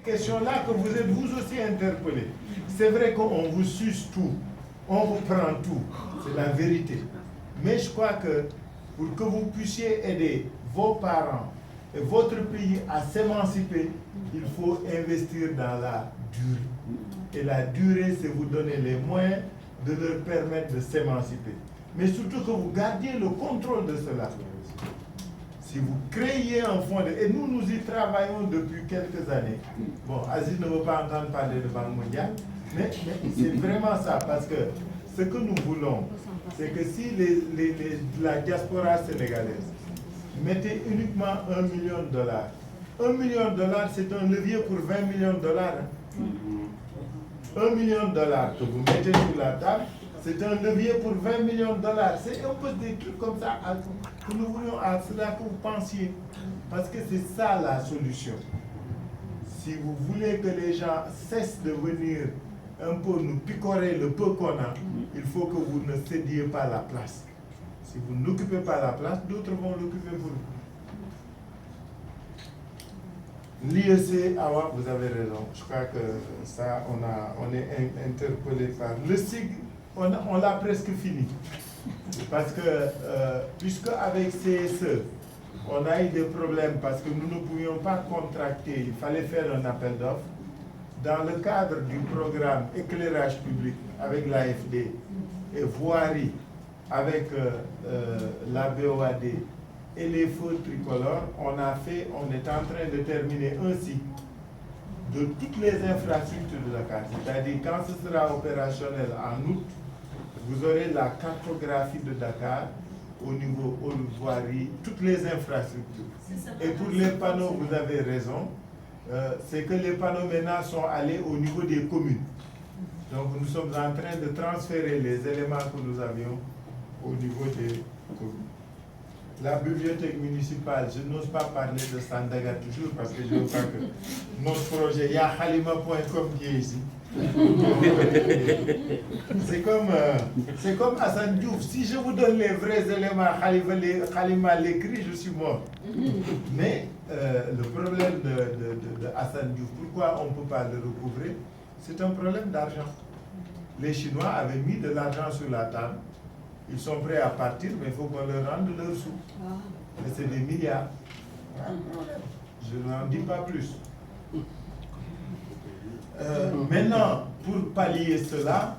question-là que vous êtes vous aussi interpellé. C'est vrai qu'on vous suce tout, on vous prend tout, c'est la vérité. Mais je crois que pour que vous puissiez aider vos parents et votre pays à s'émanciper, il faut investir dans la durée. Et la durée, c'est vous donner les moyens de leur permettre de s'émanciper. Mais surtout que vous gardiez le contrôle de cela. Si vous créez un fonds, et nous y travaillons depuis quelques années. Bon, Aziz ne veut pas entendre parler de Banque mondiale, mais c'est vraiment ça, parce que ce que nous voulons, c'est que si la diaspora sénégalaise mettait uniquement $1 million, $1 million, c'est un levier pour $20 millions. $1 million que vous mettez sur la table, c'est un levier pour $20 millions. C'est un peu des trucs comme ça que nous voulions, à cela que vous pensiez. Parce que c'est ça la solution. Si vous voulez que les gens cessent de venir un peu nous picorer le peu qu'on a, il faut que vous ne cédiez pas la place. Si vous n'occupez pas la place, d'autres vont l'occuper pour vous. L'IEC, Awa, vous avez raison. Je crois que ça, on est interpellé par le SIG. On l'a presque fini. Parce que, puisque avec CSE, on a eu des problèmes parce que nous ne pouvions pas contracter, il fallait faire un appel d'offres. Dans le cadre du programme éclairage public avec l'AFD et voirie avec la BOAD et les feux tricolores, on est en train de terminer un cycle de toutes les infrastructures de Dakar. C'est-à-dire quand ce sera opérationnel en août, vous aurez la cartographie de Dakar au niveau voirie, toutes les infrastructures. Et pour les panneaux, vous avez raison, c'est que les panneaux maintenant sont allés au niveau des communes. Donc nous sommes en train de transférer les éléments que nous avions au niveau des communes. La bibliothèque municipale, je n'ose pas parler de Sandaga toujours parce que je veux pas que notre projet, il y a Halima.com qui est ici. C'est comme Hassan Diouf. Si je vous donne les vrais éléments, Halima l'écrit, je suis mort. Mais le problème de Hassan Diouf, pourquoi on ne peut pas le recouvrer? C'est un problème d'argent. Les Chinois avaient mis de l'argent sur la table. Ils sont prêts à partir, mais il faut qu'on leur rende leurs sous. Mais c'est des milliards. Je n'en dis pas plus. Maintenant, pour pallier cela,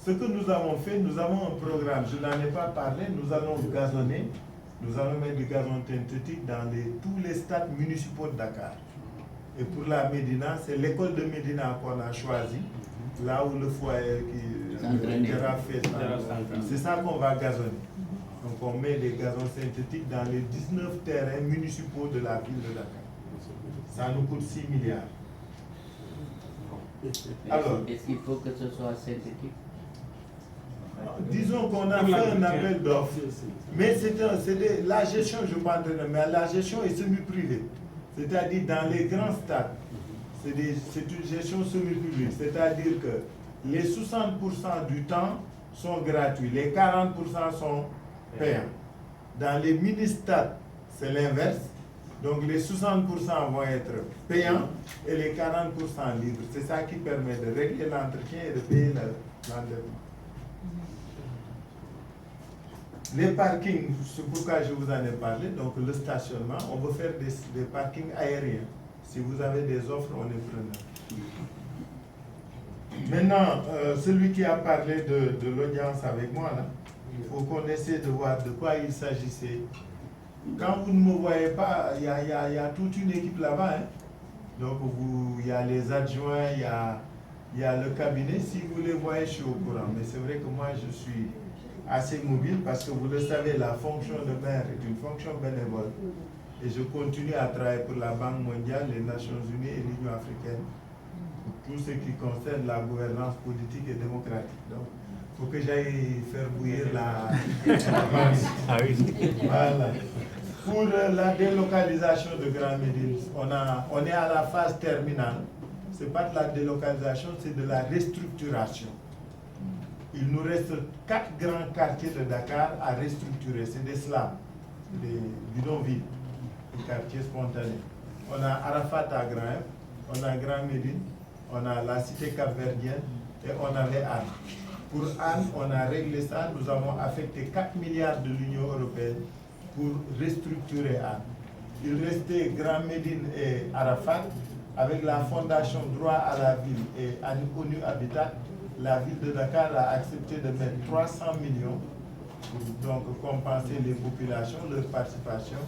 ce que nous avons fait, nous avons un programme, je n'en ai pas parlé, nous allons gazonner, nous allons mettre du gazon synthétique dans tous les stades municipaux de Dakar. Et pour la Médina, c'est l'école de Médina qu'on a choisi, là où le foyer qui a fait ça. C'est ça qu'on va gazonner. Donc on met des gazons synthétiques dans les 19 terrains municipaux de la ville de Dakar. Ça nous coûte 6 milliards. Alors, est-ce qu'il faut que ce soit synthétique? Disons qu'on a fait un appel d'offres, mais la gestion, je ne pas mais la gestion est semi-privée. C'est-à-dire dans les grands stades, c'est une gestion semi-publique. C'est-à-dire que les 60% du temps sont gratuits, les 40% sont payants. Dans les mini-stades, c'est l'inverse. Donc les 60% vont être payants et les 40% libres. C'est ça qui permet de régler l'entretien et de payer l'endettement. Les parkings, c'est pourquoi je vous en ai parlé, donc le stationnement, on veut faire des parkings aériens. Si vous avez des offres, on est preneur. Maintenant, celui qui a parlé de l'audience avec moi, là, il faut qu'on essaie de voir de quoi il s'agissait. Quand vous ne me voyez pas, il y a toute une équipe là-bas. Hein. Donc, il y a les adjoints, il y a le cabinet. Si vous les voyez, je suis au courant. Mais c'est vrai que moi, je suis assez mobile parce que vous le savez, la fonction de maire est une fonction bénévole. Et je continue à travailler pour la Banque mondiale, les Nations unies et l'Union africaine pour tout ce qui concerne la gouvernance politique et démocratique. Donc, il faut que j'aille faire bouillir la Ah oui. Voilà. Pour la délocalisation de Grand Médine, on est à la phase terminale. Ce n'est pas de la délocalisation, c'est de la restructuration. Il nous reste 4 grands quartiers de Dakar à restructurer. C'est des slams, des bidonvilles, des quartiers spontanés. On a Arafat à Grand F, on a Grand Médine, on a la cité capverdienne et on avait Anne. Pour Anne, on a réglé ça, nous avons affecté 4 milliards de l'Union européenne pour restructurer Anne. Il restait Grand Médine et Arafat. Avec la fondation Droit à la ville et ONU Habitat, la ville de Dakar a accepté de mettre 300 millions pour donc compenser les populations, leur participation.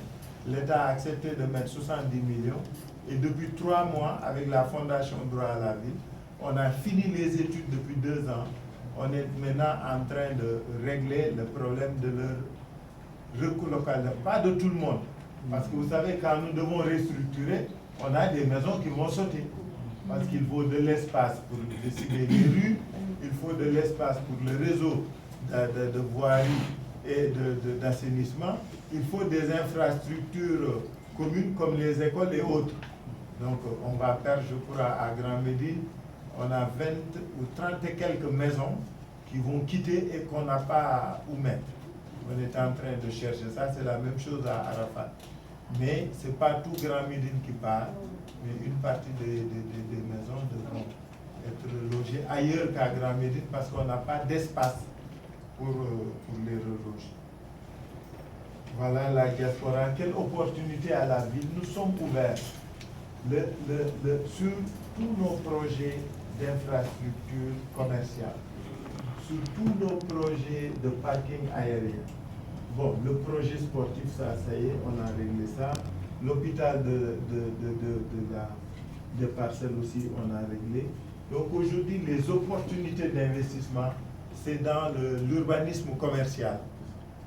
L'État a accepté de mettre 70 millions. Et depuis 3 mois, avec la fondation Droit à la ville, on a fini les études depuis 2 ans. On est maintenant en train de régler le problème de leur relocalisation. Pas de tout le monde. Parce que vous savez, quand nous devons restructurer, on a des maisons qui vont sauter. Parce qu'il faut de l'espace pour décider des rues, il faut de l'espace pour le réseau de voirie et d'assainissement, il faut des infrastructures communes comme les écoles et autres. Donc on va faire, je crois, à Grand Médine, on a 20 ou 30 et quelques maisons qui vont quitter et qu'on n'a pas où mettre. On est en train de chercher ça, c'est la même chose à Arafat. Mais ce n'est pas tout Grand Médine qui part, mais une partie des maisons devront être logées ailleurs qu'à Grand Médine parce qu'on n'a pas d'espace pour les reloger. Voilà la diaspora. Quelle opportunité à la ville. Nous sommes ouverts sur tous nos projets d'infrastructures commerciales, sur tous nos projets de parking aérien. Bon, le projet sportif, ça y est, on a réglé ça. L'hôpital de Parcelles aussi, on a réglé. Donc aujourd'hui, les opportunités d'investissement, c'est dans l'urbanisme commercial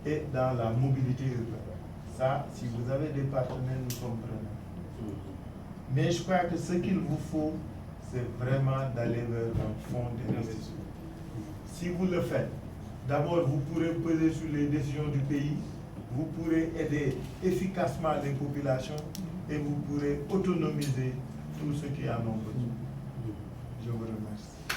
et dans la mobilité urbaine. Ça, si vous avez des partenaires, nous sommes preneurs. Mais je crois que ce qu'il vous faut, c'est vraiment d'aller vers un fonds d'investissement. Si vous le faites, d'abord, vous pourrez peser sur les décisions du pays, vous pourrez aider efficacement les populations et vous pourrez autonomiser tous ceux qui en ont besoin. Je vous remercie.